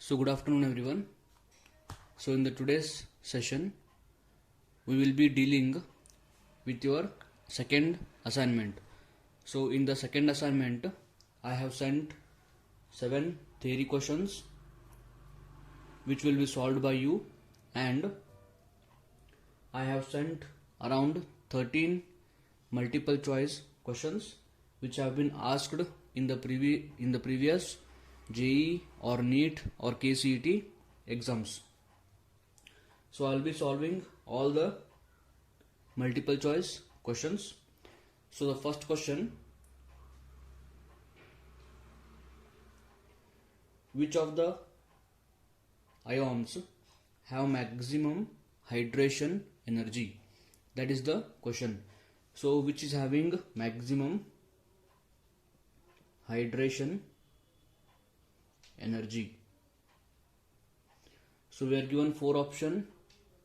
So good afternoon everyone. So in the today's session we will be dealing with your second assignment. So in the second assignment I have sent 7 theory questions which will be solved by you, and I have sent around 13 multiple choice questions which have been asked in the previous JEE or NEET or KCET exams. So I will be solving all the multiple choice questions. So the first question: which of the ions have maximum hydration energy? That is the question. So which is having maximum hydration energy? So we are given 4 options: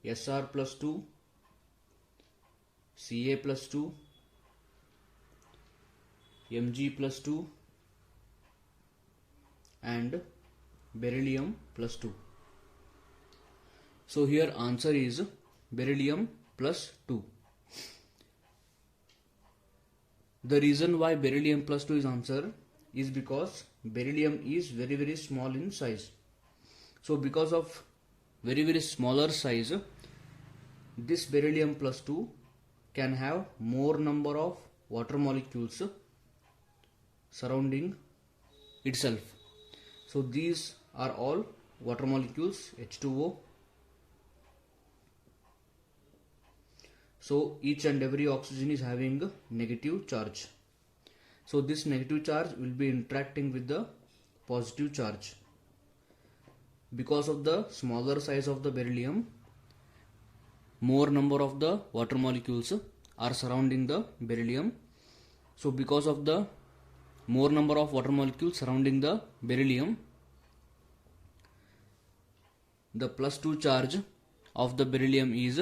Sr plus 2, Ca plus 2, Mg plus 2 and beryllium plus 2. So here answer is beryllium plus 2. The reason why beryllium plus 2 is answer is because beryllium is very small in size. So because of very smaller size, this beryllium plus 2 can have more number of water molecules surrounding itself. So these are all water molecules, H2O. So each and every oxygen is having negative charge. So this negative charge will be interacting with the positive charge. Because of the smaller size of the beryllium, more number of the water molecules are surrounding the beryllium. So because of the more number of water molecules surrounding the beryllium, the plus 2 charge of the beryllium is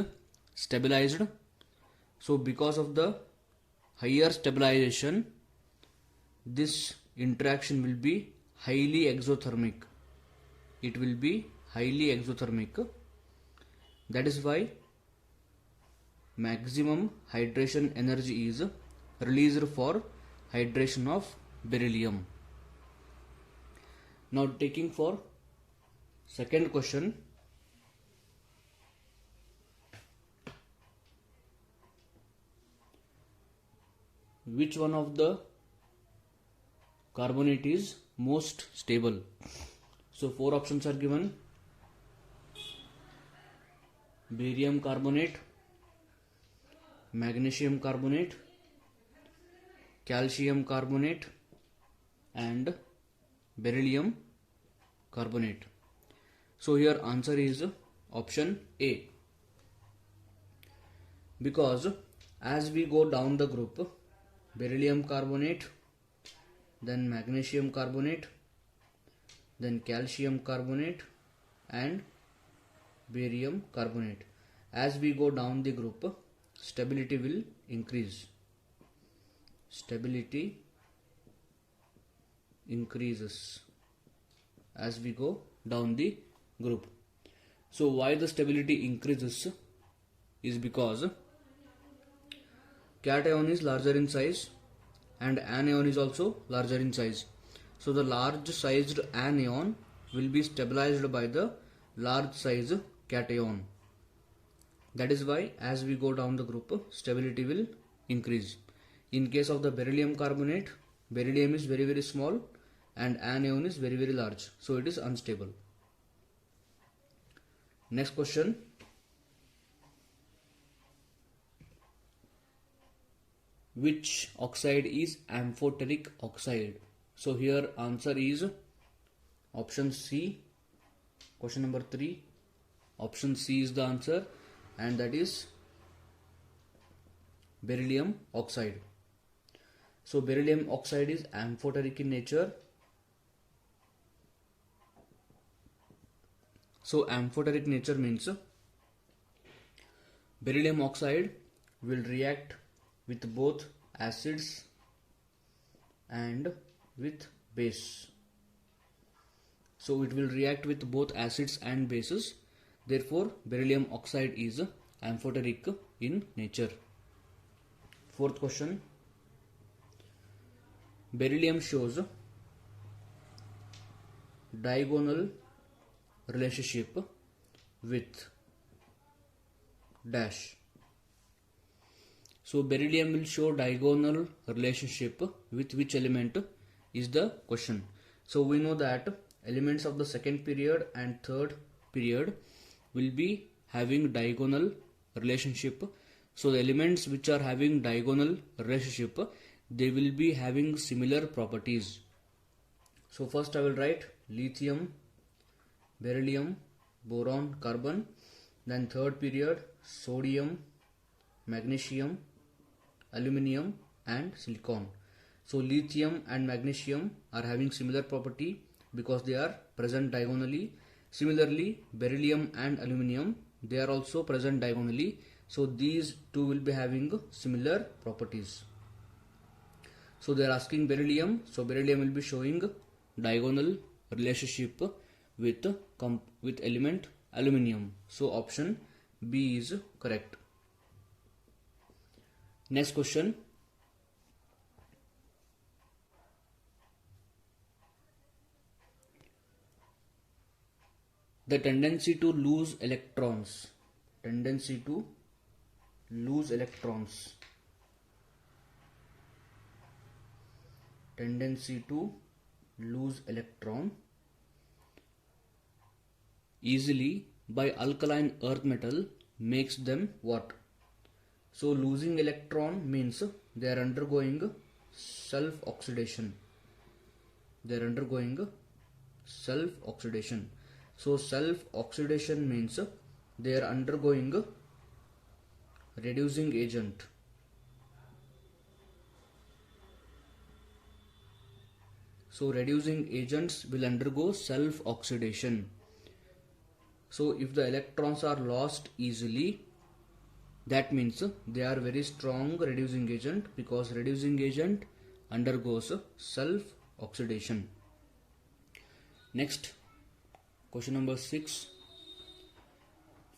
stabilized. So because of the higher stabilization, this interaction will be highly exothermic. It will be highly exothermic. That is why maximum hydration energy is released for hydration of beryllium. Now taking for second question: which one of the carbonate is most stable? So 4 options are given: barium carbonate, magnesium carbonate, calcium carbonate and beryllium carbonate. So here answer is option A, because as we go down the group, beryllium carbonate, then magnesium carbonate, then calcium carbonate and barium carbonate, as we go down the group, stability will increase. Stability increases as we go down the group. So why the stability increases is because cation is larger in size and anion is also larger in size. So the large sized anion will be stabilized by the large size cation. That is why as we go down the group, stability will increase. In case of the beryllium carbonate, beryllium is very small and anion is very large, so it is unstable. Next question: which oxide is amphoteric oxide? So here answer is option C. Question number 3, option C is the answer, and that is beryllium oxide. So beryllium oxide is amphoteric in nature. So amphoteric nature means beryllium oxide will react with both acids and with base. So it will react with both acids and bases. Therefore, beryllium oxide is amphoteric in nature. Fourth question. Beryllium shows diagonal relationship with dash. So beryllium will show diagonal relationship with which element is the question. So we know that elements of the second period and third period will be having diagonal relationship. So the elements which are having diagonal relationship, they will be having similar properties. So first I will write lithium, beryllium, boron, carbon. Then third period, sodium, magnesium, aluminium and silicon. So lithium and magnesium are having similar property because they are present diagonally. Similarly, beryllium and aluminium, they are also present diagonally. So these two will be having similar properties. So they are asking beryllium. So beryllium will be showing diagonal relationship with element aluminium. So option B is correct. Next question. The tendency to lose electrons. Tendency to lose electrons. Tendency to lose electron easily by alkaline earth metal makes them what? So losing electron means they are undergoing self-oxidation. They are undergoing self-oxidation. So self-oxidation means they are undergoing reducing agent. So reducing agents will undergo self-oxidation. So if the electrons are lost easily, that means they are very strong reducing agent, because reducing agent undergoes self-oxidation. Next, question number 6.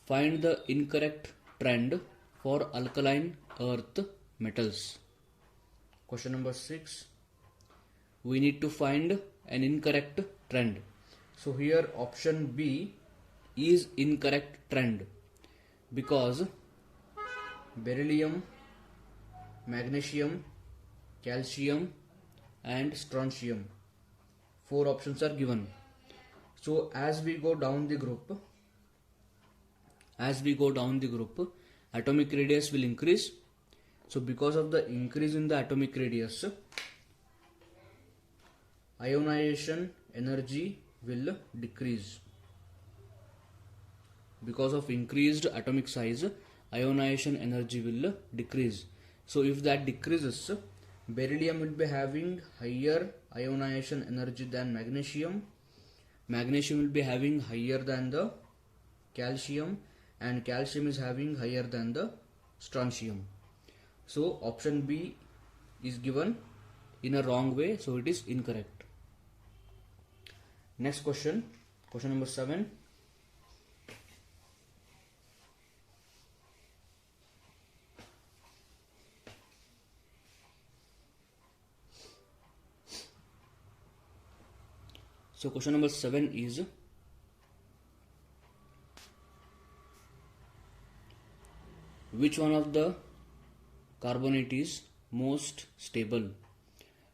Find the incorrect trend for alkaline earth metals. Question number 6. We need to find an incorrect trend. So here option B is incorrect trend, because beryllium, magnesium, calcium and strontium, 4 options are given. So as we go down the group, atomic radius will increase. So because of the increase in the atomic radius, ionization energy will decrease. Because of increased atomic size, ionization energy will decrease. So if that decreases, beryllium will be having higher ionization energy than magnesium. Magnesium will be having higher than the calcium, and calcium is having higher than the strontium. So option B is given in a wrong way, so it is incorrect. Next question, question number 7. So question number 7 is, which one of the carbonate is most stable?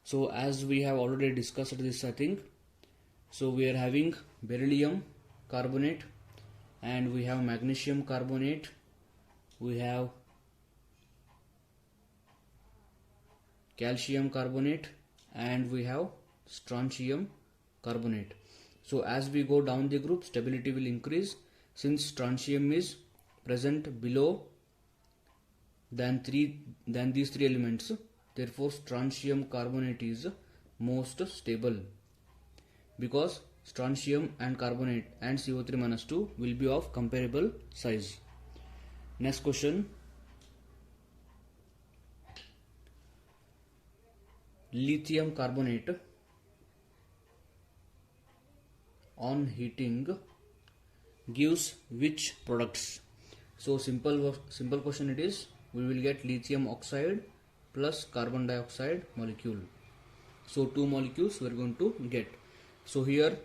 So as we have already discussed this, I think, so we are having beryllium carbonate, and we have magnesium carbonate, we have calcium carbonate, and we have strontium carbonate. So as we go down the group, stability will increase, since strontium is present below than these 3 elements. Therefore strontium carbonate is most stable, because strontium and carbonate and CO3-2 will be of comparable size. Next question. Lithium carbonate on heating gives which products? So simple question it is. We will get lithium oxide plus carbon dioxide molecule. So 2 molecules we are going to get. So here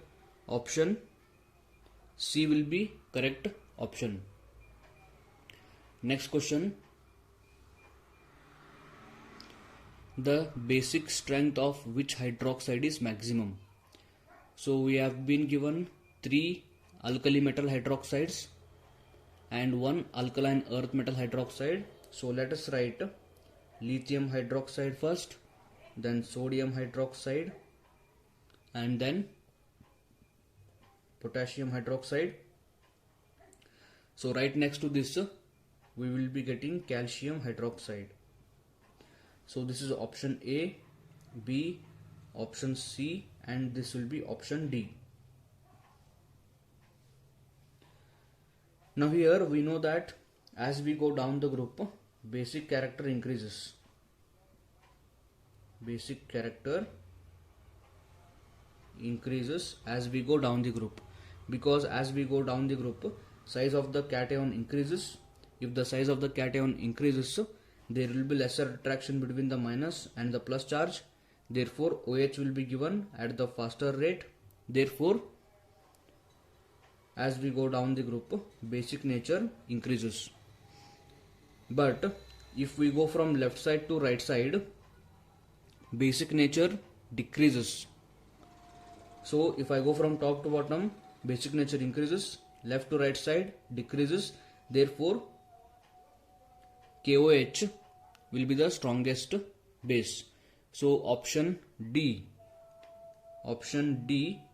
option C will be correct option. Next question. The basic strength of which hydroxide is maximum? So we have been given 3 alkali metal hydroxides and 1 alkaline earth metal hydroxide. So let us write lithium hydroxide first, then sodium hydroxide, and then potassium hydroxide. So right next to this we will be getting calcium hydroxide. So this is option A, B, option C, and this will be option D. Now here we know that as we go down the group, basic character increases. Basic character increases as we go down the group, because as we go down the group, size of the cation increases. If the size of the cation increases, there will be lesser attraction between the minus and the plus charge. Therefore OH will be given at the faster rate. Therefore as we go down the group, basic nature increases. But if we go from left side to right side, basic nature decreases. So if I go from top to bottom, basic nature increases, left to right side decreases. Therefore KOH will be the strongest base. So option D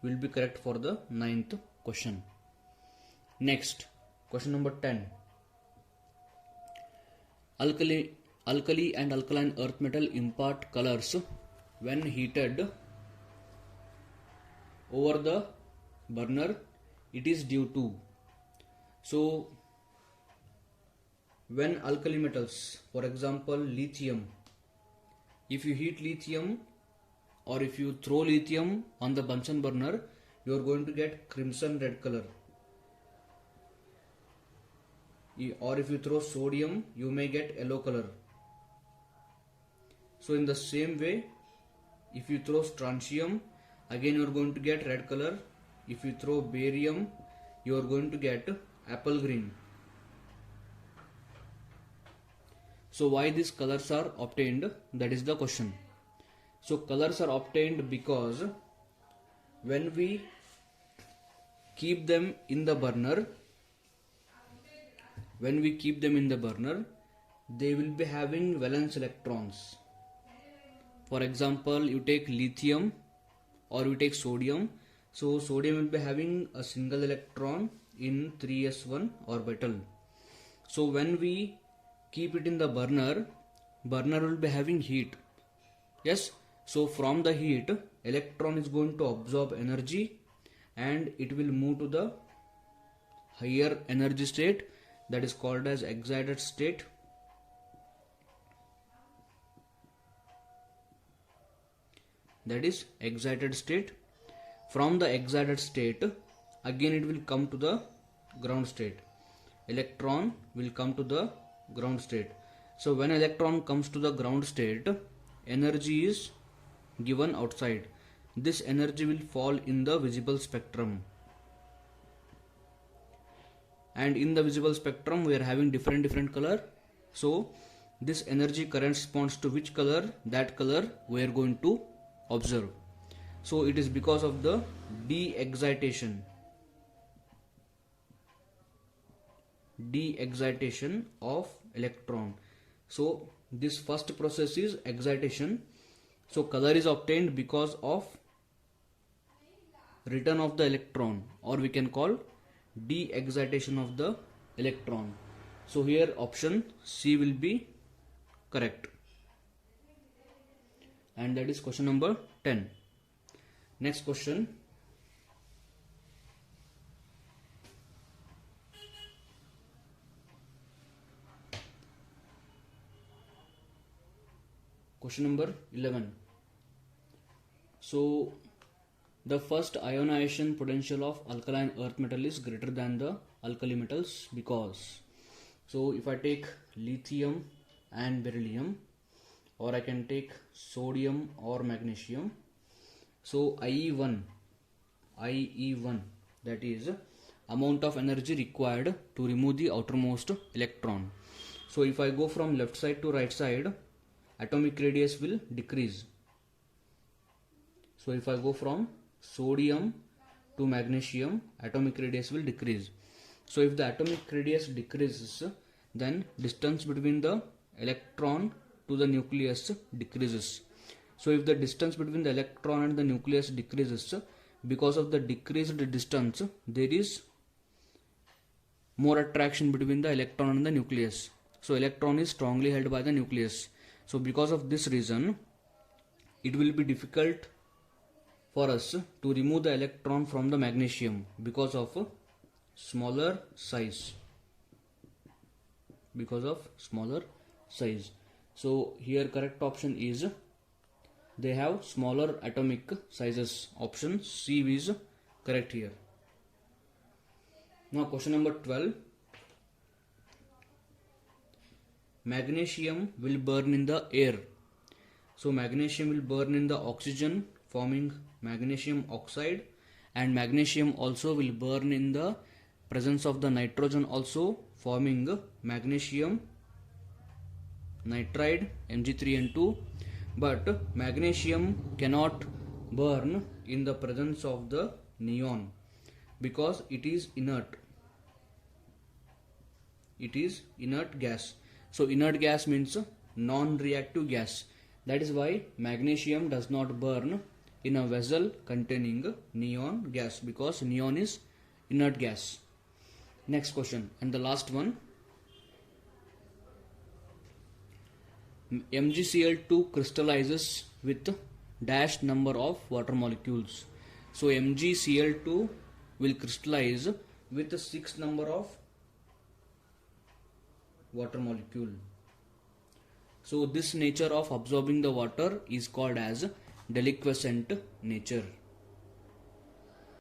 will be correct for the 9th question. Next, question number 10. Alkali and alkaline earth metal impart colors when heated over the burner. It is due to. So when alkali metals, for example lithium, if you heat lithium or if you throw lithium on the Bunsen burner, you are going to get crimson red color. Or if you throw sodium, you may get yellow color. So in the same way, if you throw strontium, again you are going to get red color. If you throw barium, you are going to get apple green. So why these colors are obtained? That is the question. So colors are obtained because when we keep them in the burner, they will be having valence electrons. For example, you take lithium or you take sodium. So sodium will be having a single electron in 3s1 orbital. So when we keep it in the burner will be having heat. Yes. So from the heat, electron is going to absorb energy and it will move to the higher energy state, that is called as excited state. From the excited state, again it will come to the ground state. Electron will come to the ground state. So when electron comes to the ground state, energy is given outside. This energy will fall in the visible spectrum. And in the visible spectrum we are having different color. So this energy corresponds to which color? That color we are going to observe. So it is because of the de-excitation of electron. So this first process is excitation. So color is obtained because of return of the electron, or we can call de-excitation of the electron. So here option C will be correct, and that is question number 10. Next question. Question number 11. So the first ionization potential of alkaline earth metal is greater than the alkali metals because, so if I take lithium and beryllium, or I can take sodium or magnesium, so IE1, that is amount of energy required to remove the outermost electron. So if I go from left side to right side, atomic radius will decrease. So if I go from sodium to magnesium, atomic radius will decrease. So if the atomic radius decreases, then distance between the electron to the nucleus decreases. So if the distance between the electron and the nucleus decreases, because of the decreased distance, there is more attraction between the electron and the nucleus. So electron is strongly held by the nucleus. So because of this reason, it will be difficult for us to remove the electron from the magnesium because of smaller size. So here correct option is they have smaller atomic sizes. Option C is correct here. Now question number 12. Magnesium will burn in the air. So magnesium will burn in the oxygen, forming magnesium oxide, and magnesium also will burn in the presence of the nitrogen, also forming magnesium nitride Mg3N2. But magnesium cannot burn in the presence of the neon because it is inert. It is inert gas. So inert gas means non-reactive gas. That is why magnesium does not burn in a vessel containing neon gas, because neon is inert gas. Next question and the last one. MgCl2 crystallizes with dash number of water molecules. So MgCl2 will crystallize with 6 number of water molecule. So this nature of absorbing the water is called as deliquescent nature.